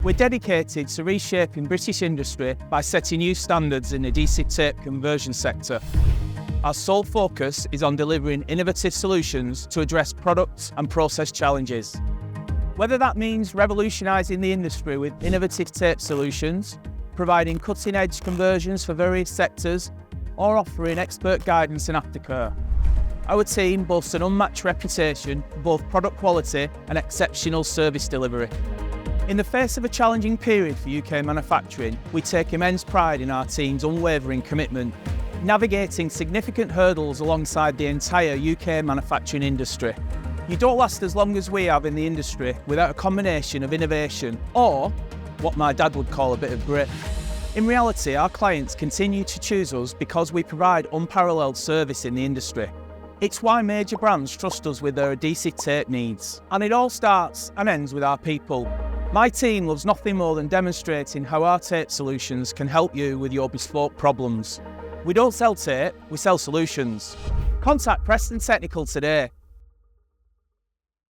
We're dedicated to reshaping British industry by setting new standards in the adhesive tape conversion sector. Our sole focus is on delivering innovative solutions to address product and process challenges. Whether that means revolutionising the industry with innovative tape solutions, providing cutting-edge conversions for various sectors, or offering expert guidance and aftercare. Our team boasts an unmatched reputation for both product quality and exceptional service delivery. In the face of a challenging period for UK manufacturing, we take immense pride in our team's unwavering commitment, navigating significant hurdles alongside the entire UK manufacturing industry. You don't last as long as we have in the industry without a combination of innovation or what my dad would call a bit of grit. In reality, our clients continue to choose us because we provide unparalleled service in the industry. It's why major brands trust us with their adhesive tape needs. And it all starts and ends with our people. My team loves nothing more than demonstrating how our tape solutions can help you with your bespoke problems. We don't sell tape, we sell solutions. Contact Preston Technical today